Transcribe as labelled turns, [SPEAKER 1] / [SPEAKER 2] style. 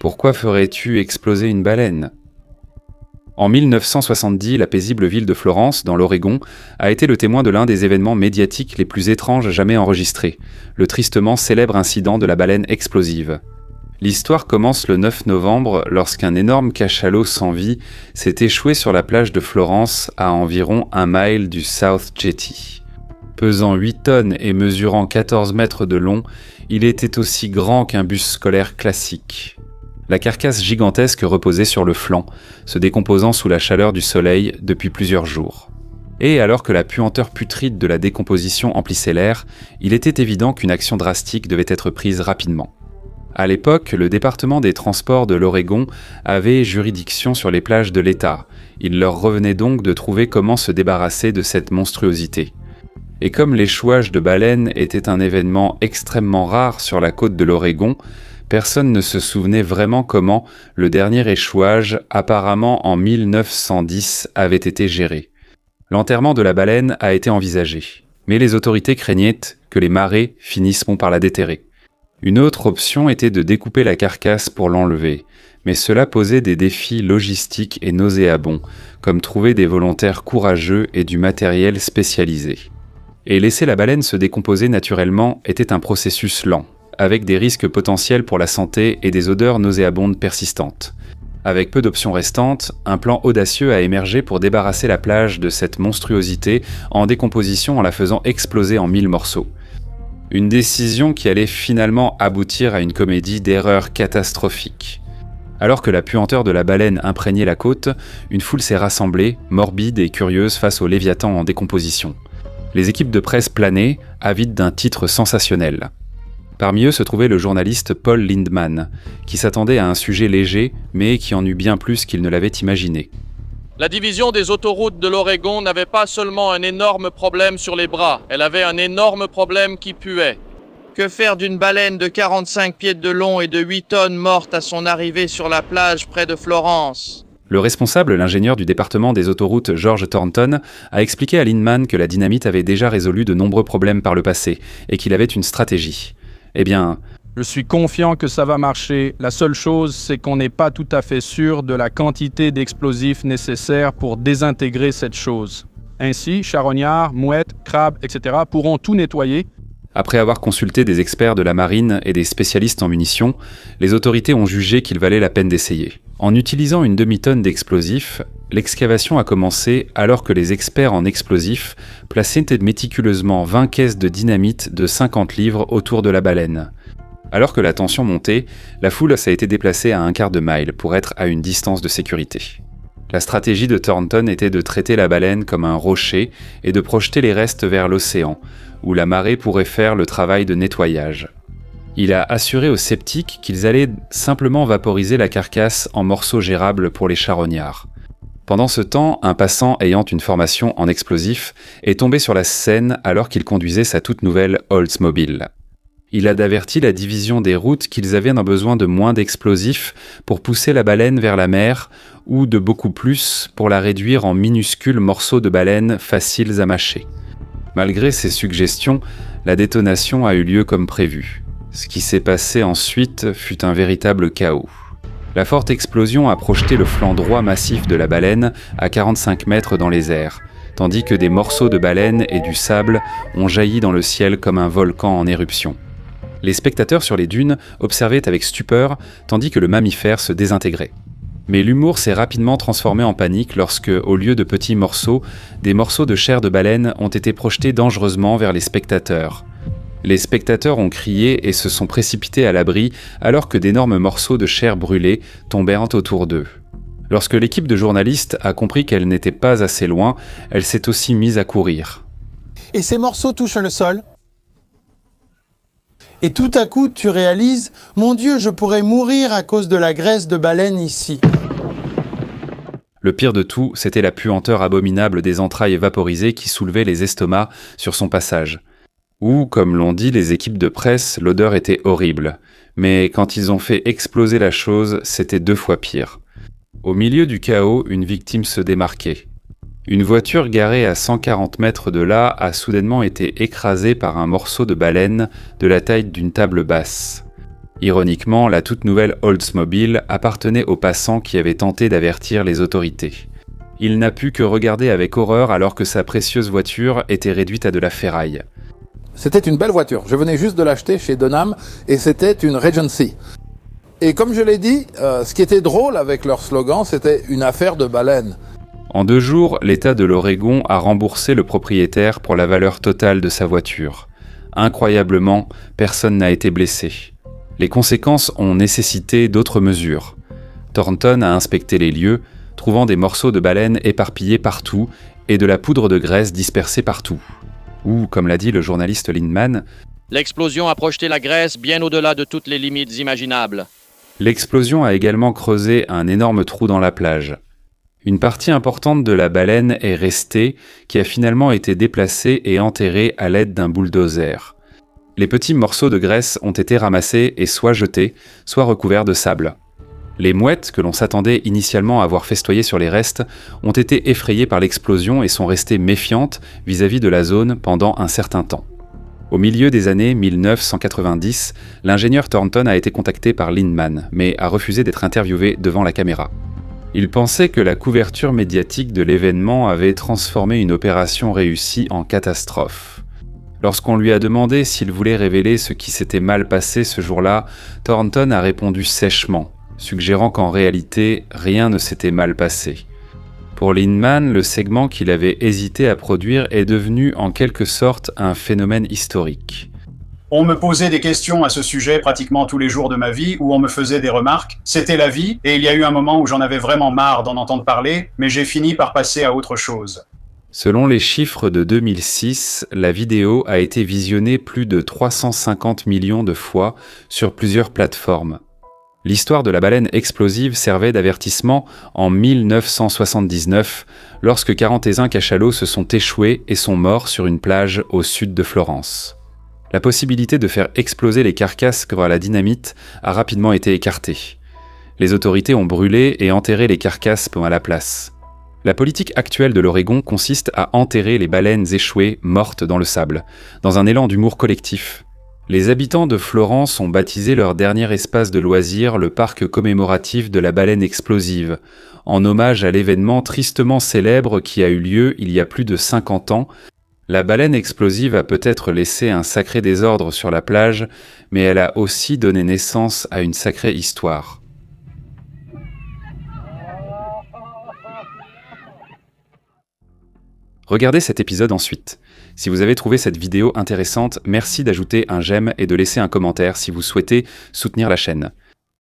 [SPEAKER 1] Pourquoi ferais-tu exploser une baleine ? En 1970, la paisible ville de Florence, dans l'Oregon, a été le témoin de l'un des événements médiatiques les plus étranges jamais enregistrés, le tristement célèbre incident de la baleine explosive. L'histoire commence le 9 novembre lorsqu'un énorme cachalot sans vie s'est échoué sur la plage de Florence à environ 1 mile du South Jetty. Pesant 8 tonnes et mesurant 14 mètres de long, il était aussi grand qu'un bus scolaire classique. La carcasse gigantesque reposait sur le flanc, se décomposant sous la chaleur du soleil depuis plusieurs jours. Et alors que la puanteur putride de la décomposition emplissait l'air, il était évident qu'une action drastique devait être prise rapidement. À l'époque, le département des transports de l'Oregon avait juridiction sur les plages de l'État. Il leur revenait donc de trouver comment se débarrasser de cette monstruosité. Et comme l'échouage de baleines était un événement extrêmement rare sur la côte de l'Oregon, personne ne se souvenait vraiment comment le dernier échouage, apparemment en 1910, avait été géré. L'enterrement de la baleine a été envisagé, mais les autorités craignaient que les marées finisseront par la déterrer. Une autre option était de découper la carcasse pour l'enlever, mais cela posait des défis logistiques et nauséabonds, comme trouver des volontaires courageux et du matériel spécialisé. Et laisser la baleine se décomposer naturellement était un processus lent, avec des risques potentiels pour la santé et des odeurs nauséabondes persistantes. Avec peu d'options restantes, un plan audacieux a émergé pour débarrasser la plage de cette monstruosité en décomposition en la faisant exploser en 1000 morceaux. Une décision qui allait finalement aboutir à une comédie d'erreurs catastrophiques. Alors que la puanteur de la baleine imprégnait la côte, une foule s'est rassemblée, morbide et curieuse face au Léviathan en décomposition. Les équipes de presse planaient, avides d'un titre sensationnel. Parmi eux se trouvait le journaliste Paul Lindman, qui s'attendait à un sujet léger, mais qui en eut bien plus qu'il ne l'avait imaginé.
[SPEAKER 2] La division des autoroutes de l'Oregon n'avait pas seulement un énorme problème sur les bras, elle avait un énorme problème qui puait. Que faire d'une baleine de 45 pieds de long et de 8 tonnes morte à son arrivée sur la plage près de Florence ?
[SPEAKER 1] Le responsable, l'ingénieur du département des autoroutes George Thornton, a expliqué à Lindman que la dynamite avait déjà résolu de nombreux problèmes par le passé et qu'il avait une stratégie. Eh bien,
[SPEAKER 3] je suis confiant que ça va marcher. La seule chose, c'est qu'on n'est pas tout à fait sûr de la quantité d'explosifs nécessaires pour désintégrer cette chose. Ainsi, charognards, mouettes, crabes, etc. pourront tout nettoyer.
[SPEAKER 1] Après avoir consulté des experts de la marine et des spécialistes en munitions, les autorités ont jugé qu'il valait la peine d'essayer. En utilisant une demi-tonne d'explosifs, l'excavation a commencé alors que les experts en explosifs plaçaient méticuleusement 20 caisses de dynamite de 50 livres autour de la baleine. Alors que la tension montait, la foule s'a été déplacée à 1/4 de mile pour être à une distance de sécurité. La stratégie de Thornton était de traiter la baleine comme un rocher et de projeter les restes vers l'océan, où la marée pourrait faire le travail de nettoyage. Il a assuré aux sceptiques qu'ils allaient simplement vaporiser la carcasse en morceaux gérables pour les charognards. Pendant ce temps, un passant ayant une formation en explosifs est tombé sur la scène alors qu'il conduisait sa toute nouvelle Oldsmobile. Il a averti la division des routes qu'ils avaient un besoin de moins d'explosifs pour pousser la baleine vers la mer ou de beaucoup plus pour la réduire en minuscules morceaux de baleine faciles à mâcher. Malgré ces suggestions, la détonation a eu lieu comme prévu. Ce qui s'est passé ensuite fut un véritable chaos. La forte explosion a projeté le flanc droit massif de la baleine à 45 mètres dans les airs, tandis que des morceaux de baleine et du sable ont jailli dans le ciel comme un volcan en éruption. Les spectateurs sur les dunes observaient avec stupeur, tandis que le mammifère se désintégrait. Mais l'humour s'est rapidement transformé en panique lorsque, au lieu de petits morceaux, des morceaux de chair de baleine ont été projetés dangereusement vers les spectateurs. Les spectateurs ont crié et se sont précipités à l'abri alors que d'énormes morceaux de chair brûlée tombèrent autour d'eux. Lorsque l'équipe de journalistes a compris qu'elle n'était pas assez loin, elle s'est aussi mise à courir.
[SPEAKER 4] Et ces morceaux touchent le sol. Et tout à coup, tu réalises, mon Dieu, je pourrais mourir à cause de la graisse de baleine ici.
[SPEAKER 1] Le pire de tout, c'était la puanteur abominable des entrailles vaporisées qui soulevait les estomacs sur son passage. Ou, comme l'ont dit les équipes de presse, l'odeur était horrible. Mais quand ils ont fait exploser la chose, c'était 2 fois pire. Au milieu du chaos, une victime se démarquait. Une voiture garée à 140 mètres de là a soudainement été écrasée par un morceau de baleine de la taille d'une table basse. Ironiquement, la toute nouvelle Oldsmobile appartenait aux passants qui avaient tenté d'avertir les autorités. Il n'a pu que regarder avec horreur alors que sa précieuse voiture était réduite à de la ferraille.
[SPEAKER 5] C'était une belle voiture. Je venais juste de l'acheter chez Dunham et c'était une Regency. Et comme je l'ai dit, ce qui était drôle avec leur slogan, c'était une affaire de baleine.
[SPEAKER 1] En 2 jours, l'État de l'Oregon a remboursé le propriétaire pour la valeur totale de sa voiture. Incroyablement, personne n'a été blessé. Les conséquences ont nécessité d'autres mesures. Thornton a inspecté les lieux, trouvant des morceaux de baleine éparpillés partout et de la poudre de graisse dispersée partout. Ou, comme l'a dit le journaliste Lindman,
[SPEAKER 2] L'explosion a projeté la graisse bien au-delà de toutes les limites imaginables.
[SPEAKER 1] L'explosion a également creusé un énorme trou dans la plage. Une partie importante de la baleine est restée, qui a finalement été déplacée et enterrée à l'aide d'un bulldozer. Les petits morceaux de graisse ont été ramassés et soit jetés, soit recouverts de sable. Les mouettes, que l'on s'attendait initialement à voir festoyer sur les restes, ont été effrayées par l'explosion et sont restées méfiantes vis-à-vis de la zone pendant un certain temps. Au milieu des années 1990, l'ingénieur Thornton a été contacté par Lindman, mais a refusé d'être interviewé devant la caméra. Il pensait que la couverture médiatique de l'événement avait transformé une opération réussie en catastrophe. Lorsqu'on lui a demandé s'il voulait révéler ce qui s'était mal passé ce jour-là, Thornton a répondu sèchement, suggérant qu'en réalité, rien ne s'était mal passé. Pour Lindman, le segment qu'il avait hésité à produire est devenu en quelque sorte un phénomène historique.
[SPEAKER 6] On me posait des questions à ce sujet pratiquement tous les jours de ma vie, où on me faisait des remarques. C'était la vie, et il y a eu un moment où j'en avais vraiment marre d'en entendre parler, mais j'ai fini par passer à autre chose.
[SPEAKER 1] Selon les chiffres de 2006, la vidéo a été visionnée plus de 350 millions de fois sur plusieurs plateformes. L'histoire de la baleine explosive servait d'avertissement en 1979, lorsque 41 cachalots se sont échoués et sont morts sur une plage au sud de Florence. La possibilité de faire exploser les carcasses à la dynamite a rapidement été écartée. Les autorités ont brûlé et enterré les carcasses à la place. La politique actuelle de l'Oregon consiste à enterrer les baleines échouées mortes dans le sable, dans un élan d'humour collectif. Les habitants de Florence ont baptisé leur dernier espace de loisirs le parc commémoratif de la baleine explosive, en hommage à l'événement tristement célèbre qui a eu lieu il y a plus de 50 ans. La baleine explosive a peut-être laissé un sacré désordre sur la plage, mais elle a aussi donné naissance à une sacrée histoire. Regardez cet épisode ensuite. Si vous avez trouvé cette vidéo intéressante, merci d'ajouter un j'aime et de laisser un commentaire si vous souhaitez soutenir la chaîne.